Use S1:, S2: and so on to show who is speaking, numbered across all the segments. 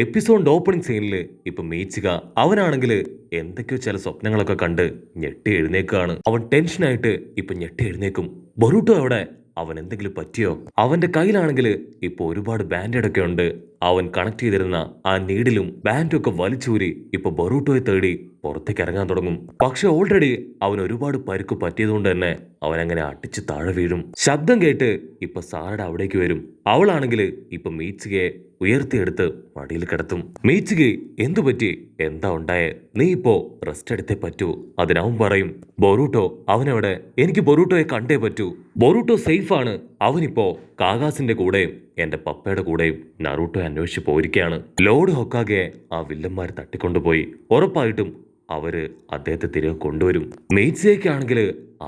S1: എപ്പിസോഡിന്റെ opening സീനിൽ ഇപ്പൊ മീച്ചിക അവനാണെങ്കിൽ എന്തൊക്കെയോ ചില സ്വപ്നങ്ങളൊക്കെ കണ്ട് ഞെട്ടി എഴുന്നേക്കാണ്. അവൻ ടെൻഷനായിട്ട് ഇപ്പൊ ഞെട്ടി എഴുന്നേക്കും. ബൊറൂട്ടോ എവിടെ? അവൻ എന്തെങ്കിലും പറ്റിയോ? അവന്റെ കയ്യിലാണെങ്കിൽ ഇപ്പൊ ഒരുപാട് ബാൻഡേഡ് ഒക്കെ ഉണ്ട്. അവൻ കണക്ട് ചെയ്തിരുന്ന ആ നീഡിലും ബാൻഡും ഒക്കെ വലിച്ചൂരി ഇപ്പൊ ബൊറൂട്ടോയെ തേടി പുറത്തേക്ക് ഇറങ്ങാൻ തുടങ്ങും. പക്ഷെ ഓൾറെഡി അവൻ ഒരുപാട് പരുക്ക് പറ്റിയതുകൊണ്ട് തന്നെ അവൻ അങ്ങനെ അടിച്ച് താഴെ വീഴും. ശബ്ദം കേട്ട് ഇപ്പൊ സാറയുടെ അവിടേക്ക് വരും. അവളാണെങ്കിൽ ഇപ്പൊ മീച്ചികയെ ഉയർത്തിയെടുത്ത് മടിയിൽ കിടത്തും. മീച്ചിക എന്തു പറ്റി? എന്താ ഉണ്ടായേ? നീ ഇപ്പോ റെസ്റ്റ് എടുത്തേ പറ്റൂ. അതിനവൻ പറയും, ബൊറൂട്ടോ അവനെവിടെ? എനിക്ക് ബൊറൂട്ടോയെ കണ്ടേ പറ്റൂ. ബൊറൂട്ടോ സേഫ് ആണ്. അവനിപ്പോ കാഗാസിന്റെ കൂടെയും എന്റെ പപ്പയുടെ കൂടെയും നറൂട്ടോയെ അന്വേഷിച്ച് പോയിരിക്കുകയാണ്. ലോർഡ് ഹൊക്കാഗയെ ആ വില്ലന്മാർ തട്ടിക്കൊണ്ടുപോയി. ഉറപ്പായിട്ടും അവര് അദ്ദേഹത്തെ തിരികെ കൊണ്ടുവരും. മെയ്റ്റ്സിയേക്കാണെങ്കിൽ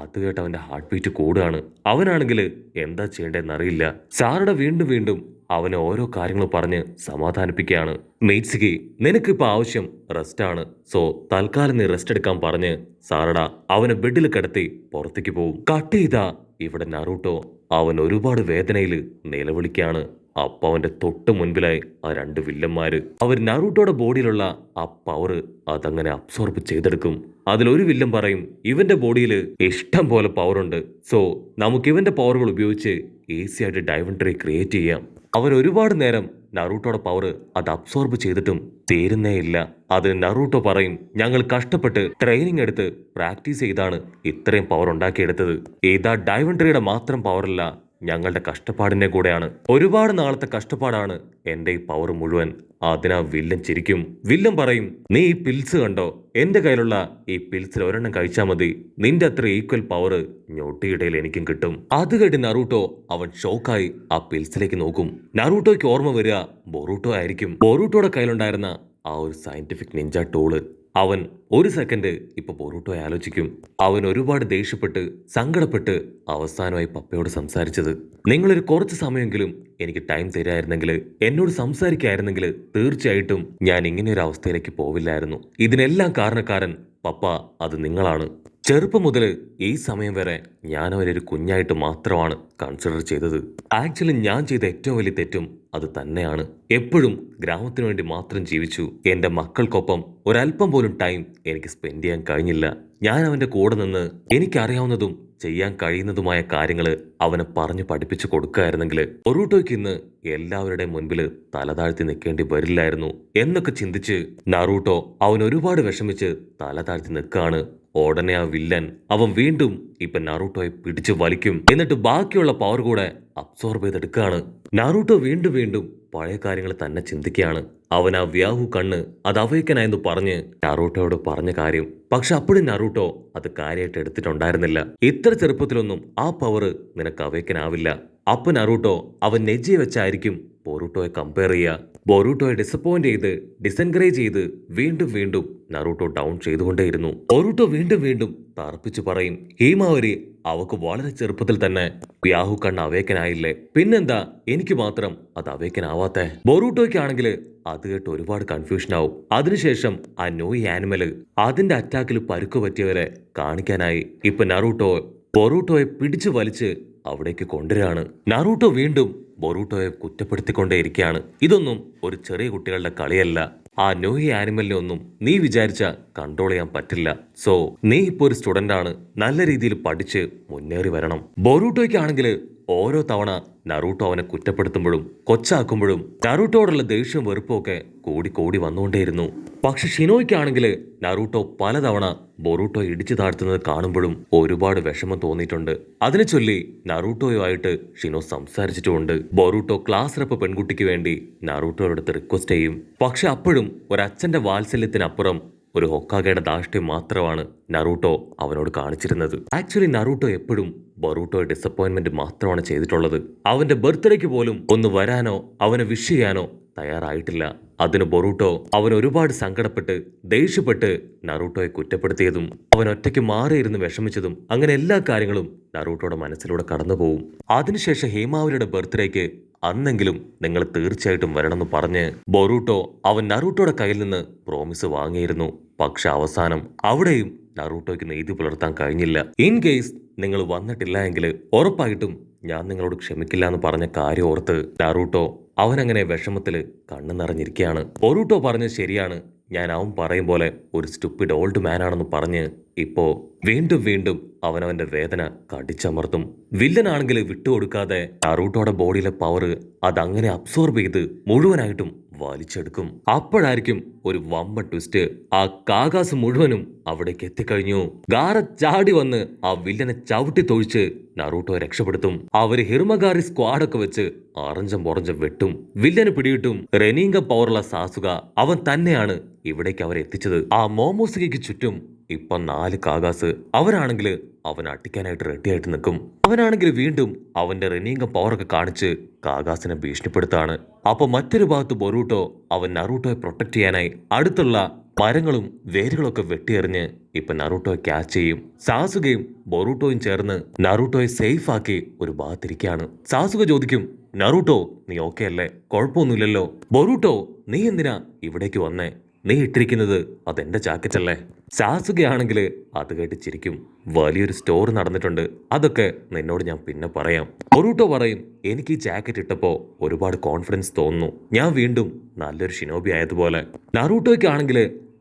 S1: അത് കേട്ട് അവന്റെ ഹാർട്ട് ബീറ്റ് കൂടുകയാണ്. അവനാണെങ്കിൽ എന്താ ചെയ്യേണ്ടതെന്ന് അറിയില്ല. സാറുടെ വീണ്ടും വീണ്ടും അവനെ ഓരോ കാര്യങ്ങൾ പറഞ്ഞ് സമാധാനിപ്പിക്കുകയാണ്. മെയ്റ്റ്സിക്ക് നിനക്കിപ്പോ ആവശ്യം റെസ്റ്റ് ആണ്. സോ തൽക്കാലം നീ റെസ്റ്റ് എടുക്കാൻ പറഞ്ഞ് സാറട അവനെ ബെഡിൽ കിടത്തി പുറത്തേക്ക് പോകും. കട്ട് ചെയ്താ ഇവിടെ നറൂട്ടോ അവൻ ഒരുപാട് വേദനയിൽ നിലവിളിക്കാണ്. അപ്പൊ അവന്റെ തൊട്ട് മുൻപിലായി ആ രണ്ട് വില്ലന്മാര് അവർ നറൂട്ടോയുടെ ബോഡിയിലുള്ള ആ പവർ അതങ്ങനെ അബ്സോർബ് ചെയ്തെടുക്കും. അതിലൊരു വില്ലൻ പറയും, ഇവന്റെ ബോഡിയിൽ ഇഷ്ടം പോലെ പവർ ഉണ്ട്. സോ നമുക്ക് ഇവന്റെ പവറുകൾ ഉപയോഗിച്ച് ഈസി ആയിട്ട് ഡൈവൻട്രി ക്രിയേറ്റ് ചെയ്യാം. അവൻ ഒരുപാട് നേരം നറൂട്ടോയുടെ പവർ അത് അബ്സോർബ് ചെയ്തിട്ടും തീരുന്നേ ഇല്ല. അതിന് നറൂട്ടോ പറയും, ഞങ്ങൾ കഷ്ടപ്പെട്ട് ട്രെയിനിങ് എടുത്ത് പ്രാക്ടീസ് ചെയ്താണ് ഇത്രയും പവർ ഉണ്ടാക്കിയെടുത്തത്. ഇതാ ഡൈവൻട്രിയുടെ മാത്രം പവറല്ല, ഞങ്ങളുടെ കഷ്ടപ്പാടിന്റെ കൂടെയാണ്. ഒരുപാട് നാളത്തെ കഷ്ടപ്പാടാണ് എന്റെ ഈ പവർ മുഴുവൻ. അതിനാ വില്ലൻ ചിരിക്കും. വില്ലൻ പറയും, നീ ഈ പിൽസ് കണ്ടോ? എന്റെ കയ്യിലുള്ള ഈ പിൽസിൽ ഒരെണ്ണം കഴിച്ചാൽ മതി. നിന്റെ അത്ര ഈക്വൽ പവർ ഞൊട്ടിയിടയിൽ എനിക്കും കിട്ടും. അത് കേട്ട് നറൂട്ടോ അവൻ ഷോക്കായി ആ പിൽസിലേക്ക് നോക്കും. നറൂട്ടോയ്ക്ക് ഓർമ്മ വരിക ബൊറൂട്ടോ ആയിരിക്കും. ബൊറൂട്ടോയുടെ കയ്യിലുണ്ടായിരുന്ന ആ ഒരു സയന്റിഫിക് നിഞ്ച ടൂള്. അവൻ ഒരു സെക്കൻഡ് ഇപ്പൊ ബൊറൂട്ടോയെ ആലോചിക്കും. അവൻ ഒരുപാട് ദേഷ്യപ്പെട്ട് സങ്കടപ്പെട്ട് അവസാനമായി പപ്പയോട് സംസാരിച്ചത്, നിങ്ങളൊരു കുറച്ച് സമയമെങ്കിലും എനിക്ക് ടൈം തരായിരുന്നെങ്കിൽ, എന്നോട് സംസാരിക്കായിരുന്നെങ്കിൽ തീർച്ചയായിട്ടും ഞാൻ ഇങ്ങനെ ഒരു അവസ്ഥയിലേക്ക് പോവില്ലായിരുന്നു. ഇതിനെല്ലാം കാരണക്കാരൻ പപ്പ, അത് നിങ്ങളാണ്. ചെറുപ്പം മുതൽ ഈ സമയം വരെ ഞാൻ അവരൊരു കുഞ്ഞായിട്ട് മാത്രമാണ് കൺസിഡർ ചെയ്തത്. ആക്ച്വലി ഞാൻ ചെയ്ത ഏറ്റവും വലിയ തെറ്റും അത് തന്നെയാണ്. എപ്പോഴും ഗ്രാമത്തിനു വേണ്ടി മാത്രം ജീവിച്ചു. എന്റെ മക്കൾക്കൊപ്പം ഒരല്പം പോലും ടൈം എനിക്ക് സ്പെൻഡ് ചെയ്യാൻ കഴിഞ്ഞില്ല. ഞാൻ അവന്റെ കൂടെ നിന്ന് എനിക്കറിയാവുന്നതും ചെയ്യാൻ കഴിയുന്നതുമായ കാര്യങ്ങൾ അവനെ പറഞ്ഞു പഠിപ്പിച്ചു കൊടുക്കുകയായിരുന്നെങ്കിൽ ബൊറൂട്ടോയ്ക്ക് ഇന്ന് എല്ലാവരുടെയും മുൻപിൽ തലതാഴ്ത്തി നിൽക്കേണ്ടി വരില്ലായിരുന്നു എന്നൊക്കെ ചിന്തിച്ച് നറൂട്ടോ അവൻ ഒരുപാട് വിഷമിച്ച് തലതാഴ്ത്തി നിൽക്കാണ്. ഉടനെ ആ വില്ലൻ അവൻ വീണ്ടും ഇപ്പൊ നറൂട്ടോയെ പിടിച്ചു വലിക്കും. എന്നിട്ട് ബാക്കിയുള്ള പവർ കൂടെ അബ്സോർബ് ചെയ്തെടുക്കുകയാണ്. നറൂട്ടോ വീണ്ടും വീണ്ടും പഴയ കാര്യങ്ങൾ തന്നെ ചിന്തിക്കുകയാണ്. അവൻ ആ വ്യാഹു കണ്ണ് അത് അവയ്ക്കനായെന്ന് പറഞ്ഞ് നറൂട്ടോയോട് പറഞ്ഞ കാര്യം. പക്ഷെ അപ്പോഴും നറൂട്ടോ അത് കാര്യമായിട്ട് എടുത്തിട്ടുണ്ടായിരുന്നില്ല. ഇത്ര ചെറുപ്പത്തിലൊന്നും ആ പവർ നിനക്ക് അവയ്ക്കനാവില്ല. അപ്പൊ നറൂട്ടോ അവൻ നെജിയെ വെച്ചായിരിക്കും ബൊറൂട്ടോയെ കമ്പയർ ചെയ്യുക. ബൊറൂട്ടോയെ ഡിസപ്പോയിന്റ് ചെയ്ത് ഡിസെൻകറേജ് ചെയ്ത് വീണ്ടും വീണ്ടും നറൂട്ടോ ഡൗൺ ചെയ്തുകൊണ്ടേയിരുന്നു. ബൊറൂട്ടോ വീണ്ടും വീണ്ടും തറപ്പിച്ചു പറയും, ഹീമാവരി അവക്ക് വളരെ ചെറുപ്പത്തിൽ തന്നെ വ്യാഹു കണ്ണ് അവേക്കനായില്ലേ, പിന്നെന്താ എനിക്ക് മാത്രം അത് അവേക്കനാവാത്തെ? ബൊറൂട്ടോയ്ക്കാണെങ്കിൽ അത് കേട്ട് ഒരുപാട് കൺഫ്യൂഷൻ ആവും. അതിനുശേഷം ആ നോയി ആനിമല് അതിന്റെ അറ്റാക്കിൽ പരുക്ക് പറ്റിയവരെ കാണിക്കാനായി ഇപ്പൊ നറൂട്ടോ ബൊറൂട്ടോയെ പിടിച്ചു വലിച്ച് അവിടേക്ക് കൊണ്ടുവരാണ്. നറൂട്ടോ വീണ്ടും ബൊറൂട്ടോയെ കുറ്റപ്പെടുത്തിക്കൊണ്ടേയിരിക്കുകയാണ്. ഇതൊന്നും ഒരു ചെറിയ കുട്ടികളുടെ കളിയല്ല. ആ നോയി ആനിമലിനെ ഒന്നും നീ വിചാരിച്ച കൺട്രോൾ ചെയ്യാൻ പറ്റില്ല. സോ നീ ഇപ്പോ ഒരു സ്റ്റുഡന്റ് ആണ്. നല്ല രീതിയിൽ പഠിച്ച് മുന്നേറി വരണം. ബൊറൂട്ടോയ്ക്കാണെങ്കിൽ ഓരോ തവണ നറൂട്ടോ അവനെ കുറ്റപ്പെടുത്തുമ്പോഴും കൊച്ചാക്കുമ്പോഴും നറൂട്ടോടുള്ള ദേഷ്യവും വെറുപ്പും ഒക്കെ കൂടി കൂടി വന്നുകൊണ്ടേയിരുന്നു. പക്ഷെ ഷിനോയ്ക്കാണെങ്കിൽ നറൂട്ടോ പലതവണ ബൊറൂട്ടോ ഇടിച്ചു താഴ്ത്തുന്നത് കാണുമ്പോഴും ഒരുപാട് വിഷമം തോന്നിയിട്ടുണ്ട്. അതിനെ ചൊല്ലി നറൂട്ടോയുമായിട്ട് ഷിനോ സംസാരിച്ചിട്ടുമുണ്ട്. ബൊറൂട്ടോ ക്ലാസ് റെപ്പ് പെൺകുട്ടിക്ക് വേണ്ടി നറൂട്ടോയുടെ അടുത്ത് റിക്വസ്റ്റ് ചെയ്യും. പക്ഷെ അപ്പോഴും ഒരച്ഛന്റെ വാത്സല്യത്തിനപ്പുറം ഒരു ഹൊക്കാഗയുടെ ധാർഷ്ട്യം മാത്രമാണ് നറൂട്ടോ അവനോട് കാണിച്ചിരുന്നത്. ആക്ച്വലി നറൂട്ടോ എപ്പോഴും ബൊറൂട്ടോയെ ഡിസപ്പോയിന്റ്മെന്റ് മാത്രമാണ് ചെയ്തിട്ടുള്ളത്. അവന്റെ ബർത്ത്ഡേക്ക് പോലും ഒന്ന് വരാനോ അവനെ വിഷ് ചെയ്യാനോ തയ്യാറായിട്ടില്ല. അതിന് ബൊറൂട്ടോ അവൻ ഒരുപാട് സങ്കടപ്പെട്ട് ദേഷ്യപ്പെട്ട് നറൂട്ടോയെ കുറ്റപ്പെടുത്തിയതും അവൻ ഒറ്റയ്ക്ക് മാറിയിരുന്ന് വിഷമിച്ചതും അങ്ങനെ എല്ലാ കാര്യങ്ങളും നറൂട്ടോയുടെ മനസ്സിലൂടെ കടന്നുപോകും. അതിനുശേഷം ഹേമാവരിയുടെ ബർത്ത്ഡേക്ക് അന്നെങ്കിലും നിങ്ങൾ തീർച്ചയായിട്ടും വരണമെന്ന് പറഞ്ഞ് ബൊറൂട്ടോ അവൻ നറൂട്ടോയുടെ കയ്യിൽ നിന്ന് പ്രോമിസ് വാങ്ങിയിരുന്നു. പക്ഷെ അവസാനം അവിടെയും നറൂട്ടോയ്ക്ക് നീതി പുലർത്താൻ കഴിഞ്ഞില്ല. ഇൻ കേസ് നിങ്ങൾ വന്നിട്ടില്ല എങ്കിൽ ഉറപ്പായിട്ടും ഞാൻ നിങ്ങളോട് ക്ഷമിക്കില്ല എന്ന് പറഞ്ഞ കാര്യം ഓർത്ത് നറൂട്ടോ അവനങ്ങനെ വിഷമത്തില് കണ്ണു നിറഞ്ഞിരിക്കുകയാണ്. ബൊറൂട്ടോ പറഞ്ഞത് ശരിയാണ്, ഞാൻ അവൻ പറയും പോലെ ഒരു സ്റ്റുപ്പിഡ് ഓൾഡ് മാൻ ആണെന്ന് പറഞ്ഞ് ഇപ്പോ വീണ്ടും വീണ്ടും അവനവന്റെ വേദന കടിച്ചമർത്തും. വില്ലനാണെങ്കിൽ വിട്ടുകൊടുക്കാതെ നറൂട്ടോയുടെ ബോഡിയിലെ പവർ അതങ്ങനെ അബ്സോർബ് ചെയ്ത് മുഴുവനായിട്ടും വലിച്ചെടുക്കും. അപ്പോഴായിരിക്കും ഒരു വമ്പൻ ട്വിസ്റ്റ്. ആ കാകാസ് മുഴുവനും അവിടേക്ക് എത്തിക്കഴിഞ്ഞു. ഗാറ ചാടി വന്ന് ആ വില്ലനെ ചവിട്ടി തൊഴിച്ച് നറൂട്ടോയെ രക്ഷപ്പെടുത്തും. അവര് ഹിർമഗാറി സ്ക്വാഡൊക്കെ വെച്ച് ആറഞ്ചം പുറഞ്ചം വെട്ടും. വില്ലന് പിടിയിട്ടും റെനീങ്ക പവറുള്ള സാസുക അവൻ തന്നെയാണ് ഇവിടേക്ക് അവരെ എത്തിച്ചത്. ആ മോമോസുകയ്ക്ക് ചുറ്റും ഇപ്പൊ 4 കാകാസ്. അവരാണെങ്കിൽ അവൻ അട്ടിക്കാനായിട്ട് റെഡിയായിട്ട് നിൽക്കും. അവനാണെങ്കിൽ വീണ്ടും അവന്റെ റെനീങ്ക പവറൊക്കെ കാണിച്ച് കാകാസിനെ ഭീഷണിപ്പെടുത്താണ്. അപ്പൊ മറ്റൊരു ഭാഗത്ത് ബൊറൂട്ടോ അവൻ നറൂട്ടോയെ പ്രൊട്ടക്ട് ചെയ്യാനായി അടുത്തുള്ള മരങ്ങളും വേരുകളൊക്കെ വെട്ടിയെറിഞ്ഞ് ഇപ്പൊ നറൂട്ടോയെ ക്യാച്ച് ചെയ്യും. സാസുകയും ബൊറൂട്ടോയും ചേർന്ന് നറൂട്ടോയെ സേഫ് ആക്കി ഒരു ഭാഗത്തിരിക്കുകയാണ്. സാസുക ചോദിക്കും, നറൂട്ടോ നീ ഓക്കെ അല്ലേ? കുഴപ്പമൊന്നുമില്ലല്ലോ. ബൊറൂട്ടോ നീ എന്തിനാ ഇവിടേക്ക് വന്നേ? നീ ഇട്ടിരിക്കുന്നത് അതെന്റെ ജാക്കറ്റല്ലേ? സാസുകയാണെങ്കിൽ അത് കേട്ട് ചിരിക്കും. വലിയൊരു സ്റ്റോർ നടന്നിട്ടുണ്ട്, അതൊക്കെ നിന്നോട് ഞാൻ പിന്നെ പറയാം. ബൊറൂട്ടോ പറയും, എനിക്ക് ഈ ജാക്കറ്റ് ഇട്ടപ്പോ ഒരുപാട് കോൺഫിഡൻസ് തോന്നുന്നു, ഞാൻ വീണ്ടും നല്ലൊരു ഷിനോബി ആയതുപോലെ. നറൂട്ടോയ്ക്കാണെങ്കിൽ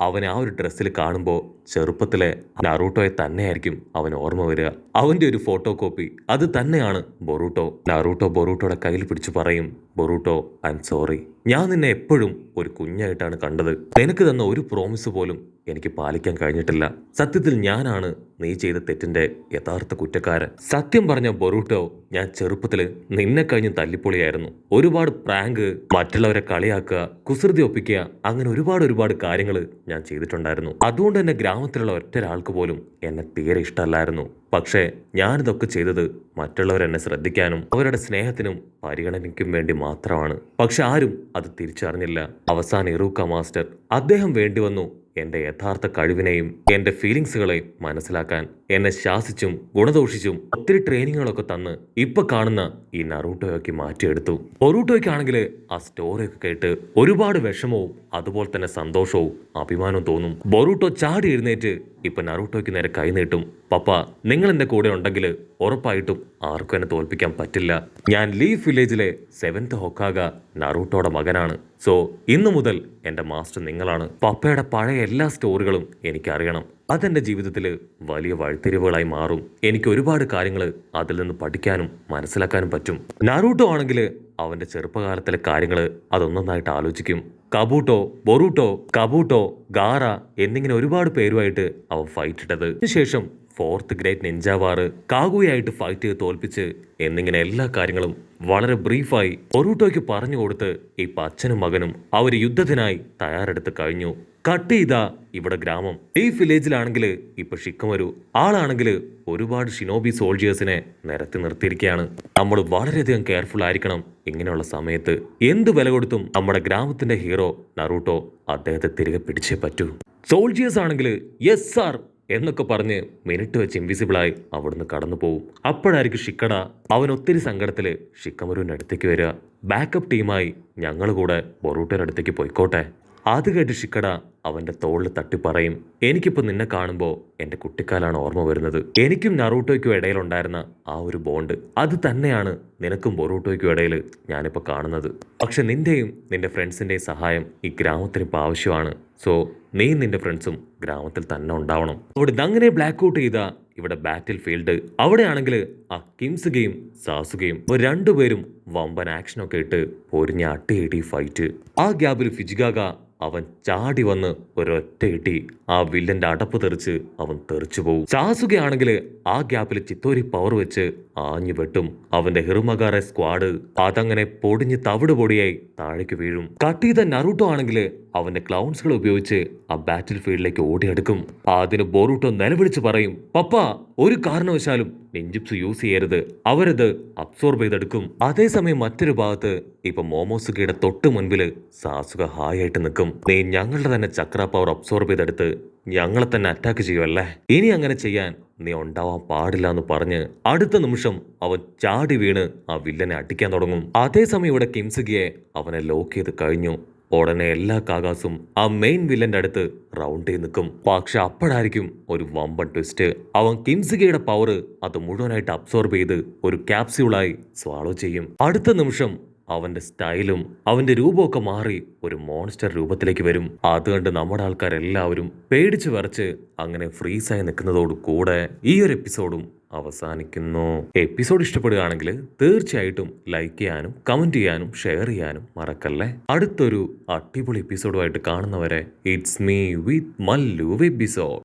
S1: അവൻ ആ ഒരു ഡ്രസ്സിൽ കാണുമ്പോൾ ചെറുപ്പത്തിലെ നറൂട്ടോയെ തന്നെയായിരിക്കും അവൻ ഓർമ്മ വരിക. അവന്റെ ഒരു ഫോട്ടോ കോപ്പി അത് തന്നെയാണ് ബൊറൂട്ടോ. നറൂട്ടോ ബൊറൂട്ടോയുടെ കയ്യിൽ പിടിച്ചു പറയും, ബൊറൂട്ടോ ഐ എം സോറി, ഞാൻ നിന്നെ എപ്പോഴും ഒരു കുഞ്ഞായിട്ടാണ് കണ്ടത്. നിനക്ക് തന്ന ഒരു പ്രോമിസ് പോലും എനിക്ക് പാലിക്കാൻ കഴിഞ്ഞിട്ടില്ല. സത്യത്തിൽ ഞാനാണ് നീ ചെയ്ത തെറ്റിന്റെ യഥാർത്ഥ കുറ്റക്കാരൻ. സത്യം പറഞ്ഞ ബൊറൂട്ടോ, ഞാൻ ചെറുപ്പത്തില് നിന്നെ കഴിഞ്ഞ് തല്ലിപ്പൊളിയായിരുന്നു. ഒരുപാട് പ്രാങ്ക്, മറ്റുള്ളവരെ കളിയാക്കുക, കുസൃതി ഒപ്പിക്കുക, അങ്ങനെ ഒരുപാട് കാര്യങ്ങൾ ഞാൻ ചെയ്തിട്ടുണ്ടായിരുന്നു. അതുകൊണ്ട് തന്നെ ഗ്രാമത്തിലുള്ള ഒറ്റൊരാൾക്ക് പോലും എന്നെ തീരെ ഇഷ്ടമല്ലായിരുന്നു. പക്ഷേ ഞാനിതൊക്കെ ചെയ്തത് മറ്റുള്ളവരെന്നെ ശ്രദ്ധിക്കാനും അവരുടെ സ്നേഹത്തിനും പരിഗണനയ്ക്കും വേണ്ടി മാത്രമാണ്. പക്ഷെ ആരും അത് തിരിച്ചറിഞ്ഞില്ല. അവസാനം ഇറൂക്ക മാസ്റ്റർ അദ്ദേഹം വേണ്ടി വന്നു എന്റെ യഥാർത്ഥ കഴിവിനെയും എന്റെ ഫീലിങ്സുകളെയും മനസ്സിലാക്കാൻ. എന്നെ ശാസിച്ചും ഗുണദോഷിച്ചും ഒത്തിരി ട്രെയിനിങ്ങുകളൊക്കെ തന്ന് ഇപ്പൊ കാണുന്ന ഈ നറൂട്ടോയൊക്കെ മാറ്റിയെടുത്തു. ബൊറൂട്ടോയ്ക്കാണെങ്കിൽ ആ സ്റ്റോറിയൊക്കെ കേട്ട് ഒരുപാട് വിഷമവും അതുപോലെ തന്നെ സന്തോഷവും അഭിമാനവും തോന്നും. ബൊറൂട്ടോ ചാടി എഴുന്നേറ്റ് ഇപ്പൊ നറൂട്ടോയ്ക്ക് നേരെ കൈ നീട്ടും. പപ്പ, നിങ്ങൾ എന്റെ കൂടെ ഉണ്ടെങ്കിൽ ഉറപ്പായിട്ടും ആർക്കും എന്നെ തോൽപ്പിക്കാൻ പറ്റില്ല. ഞാൻ ലീഫ് വില്ലേജിലെ 7th ഹൊക്കാഗ നറൂട്ടോയുടെ മകനാണ്. സോ ഇന്നു മുതൽ എന്റെ മാസ്റ്റർ നിങ്ങളാണ്. പപ്പയുടെ പഴയ എല്ലാ സ്റ്റോറികളും എനിക്കറിയണം. അതെന്റെ ജീവിതത്തിൽ വലിയ വഴിത്തിരിവുകളായി മാറും. എനിക്ക് ഒരുപാട് കാര്യങ്ങൾ അതിൽ നിന്ന് പഠിക്കാനും മനസ്സിലാക്കാനും പറ്റും. നറൂട്ടോ ആണെങ്കിൽ അവന്റെ ചെറുപ്പകാലത്തിലെ കാര്യങ്ങൾ അതൊന്നൊന്നായിട്ട് ആലോചിക്കും. കബൂട്ടോ, ബൊറൂട്ടോ, കബൂട്ടോ, ഗാറ എന്നിങ്ങനെ ഒരുപാട് പേരുമായിട്ട് അവൻ ഫൈറ്റ് ഇട്ടത്. അതിനുശേഷം 4th ഗ്രേറ്റ് നിഞ്ച വാർ, കാഗുയായിട്ട് ഫൈറ്റ് ചെയ്ത് തോൽപ്പിച്ച് എന്നിങ്ങനെ എല്ലാ കാര്യങ്ങളും വളരെ ബ്രീഫായി ബൊറൂട്ടോയ്ക്ക് പറഞ്ഞു കൊടുത്ത് ഇപ്പൊ അച്ഛനും മകനും അവർ യുദ്ധത്തിനായി തയ്യാറെടുത്ത് കഴിഞ്ഞു. കട്ട് ചെയ്താ ഇവിടെ ഗ്രാമം. ഈ വില്ലേജിലാണെങ്കിൽ ഇപ്പൊ ഷിക്കമരു ആളാണെങ്കിൽ ഒരുപാട് ഷിനോബി സോൾജിയേഴ്സിനെ നിരത്തി നിർത്തിയിരിക്കുകയാണ്. നമ്മൾ വളരെയധികം കെയർഫുൾ ആയിരിക്കണം. ഇങ്ങനെയുള്ള സമയത്ത് എന്ത് വില കൊടുത്തും നമ്മുടെ ഗ്രാമത്തിന്റെ ഹീറോ നറൂട്ടോ അദ്ദേഹത്തെ തിരികെ പിടിച്ചേ പറ്റൂ. സോൾജിയേഴ്സ് ആണെങ്കിൽ യെസ് സാർ എന്നൊക്കെ പറഞ്ഞ് മിനിറ്റ് വെച്ച് ഇൻവിസിബിളായി അവിടുന്ന് കടന്നു പോകും. അപ്പോഴായിരിക്കും ഷിക്കട അവൻ ഒത്തിരി സങ്കടത്തില് ഷിക്കമരുവിന്റെ അടുത്തേക്ക് വരിക. ബാക്കപ്പ് ടീമായി ഞങ്ങൾ കൂടെ ബൊറൂട്ടോയുടെ അടുത്തേക്ക് പോയിക്കോട്ടെ. അത് കേട്ട് ഷിക്കട അവന്റെ തോളിൽ തട്ടി പറയും, എനിക്കിപ്പോ നിന്നെ കാണുമ്പോ എന്റെ കുട്ടിക്കാലാണ് ഓർമ്മ വരുന്നത്. എനിക്കും നറൂട്ടോയ്ക്കും ഇടയിലുണ്ടായിരുന്ന ആ ഒരു ബോണ്ട് അത് തന്നെയാണ് നിനക്കും ബൊറൂട്ടോയ്ക്കും ഇടയിൽ ഞാനിപ്പോ കാണുന്നത്. പക്ഷെ നിന്റെയും നിന്റെ ഫ്രണ്ട്സിന്റെയും സഹായം ഈ ഗ്രാമത്തിന് ഇപ്പോൾ ആവശ്യമാണ്. സോ നീ നിന്റെ ഫ്രണ്ട്സും ഗ്രാമത്തിൽ തന്നെ ഉണ്ടാവണം. അവിടെ അങ്ങനെ ബ്ലാക്ക് ഔട്ട് ചെയ്ത ഇവിടെ ബാറ്റിൽ ഫീൽഡ് അവിടെയാണെങ്കിൽ ആ കിംസുകയും സാസുകയും രണ്ടുപേരും വമ്പൻ ആക്ഷനൊക്കെ ഇട്ട് പൊരിഞ്ഞ അട്ടിയിടി ഫൈറ്റ്. ആ ഗ്യാപ്പിൽ ഫിജിഗാഗ അവൻ ചാടി വന്ന് ഒരൊറ്റ ഇട്ടി ആ വില്ലന്റെ അടപ്പ് തെറിച്ച് അവൻ തെറിച്ചു പോകും. സാസുകയാണെങ്കിൽ ആ ഗ്യാപ്പിൽ ചിത്തോരി പവർ വെച്ച് ആഞ്ഞു വെട്ടും. അവന്റെ ഹിറുമഗാറെ സ്ക്വാഡ് അതങ്ങനെ പൊടിഞ്ഞ് തവിട് പൊടിയായി താഴേക്ക് വീഴും. കട്ട് ചെയ്ത നറൂട്ടോ ആണെങ്കിൽ അവന്റെ ക്ലൗൺസുകൾ ഉപയോഗിച്ച് ആ ബാറ്റിൽ ഫീൽഡിലേക്ക് ഓടിയെടുക്കും. അതിന് ബൊറൂട്ടോ നിലവിളിച്ച് പറയും, പപ്പ ഒരു കാരണവശാലും നിഞ്ചുപ്സ് യൂസ് ചെയ്യരുത്, അവരത് അബ്സോർബ് ചെയ്തെടുക്കും. അതേസമയം മറ്റൊരു ഭാഗത്ത് ഇപ്പൊ മോമോസുകയുടെ തൊട്ട് മുൻപില് സാസുക ഹായായിട്ട് നിൽക്കും. നീ ഞങ്ങളുടെ തന്നെ ചക്ര പവർ അബ്സോർബ് ചെയ്തെടുത്ത് ഞങ്ങളെ തന്നെ അറ്റാക്ക് ചെയ്യുമല്ലേ? ഇനി അങ്ങനെ ചെയ്യാൻ നീ ഉണ്ടാവാൻ പാടില്ല എന്ന് പറഞ്ഞ് അടുത്ത നിമിഷം അവൻ ചാടി വീണ് ആ വില്ലനെ അടിക്കാൻ തുടങ്ങും. അതേസമയം ഇവിടെ കിംസുകിയെ അവനെ ലോക്ക് ചെയ്ത് കഴിഞ്ഞു. ഉടനെ എല്ലാ കാകാസും ആ മെയിൻ വില്ലന്റെ അടുത്ത് റൗണ്ട് ചെയ്ത് നിൽക്കും. പക്ഷെ അപ്പോഴായിരിക്കും ഒരു വമ്പൻ ട്വിസ്റ്റ്. അവൻ കിംസുകിയുടെ പവർ അത് മുഴുവനായിട്ട് അബ്സോർബ് ചെയ്ത് ഒരു ക്യാപ്സ്യൂളായി സ്വാളോ ചെയ്യും. അടുത്ത നിമിഷം അവന്റെ സ്റ്റൈലും അവന്റെ രൂപമൊക്കെ മാറി ഒരു മോൺസ്റ്റർ രൂപത്തിലേക്ക് വരും. അത് കണ്ട് നമ്മുടെ ആൾക്കാരെല്ലാവരും പേടിച്ച് വിറച്ച് അങ്ങനെ ഫ്രീസായി നിൽക്കുന്നതോട് കൂടെ ഈ ഒരു എപ്പിസോഡും അവസാനിക്കുന്നു. എപ്പിസോഡ് ഇഷ്ടപ്പെടുകയാണെങ്കിൽ തീർച്ചയായിട്ടും ലൈക്ക് ചെയ്യാനും കമന്റ് ചെയ്യാനും ഷെയർ ചെയ്യാനും മറക്കല്ലേ. അടുത്തൊരു അടിപൊളി എപ്പിസോഡുമായിട്ട് കാണുന്നവരെ it's me with Mallu episode.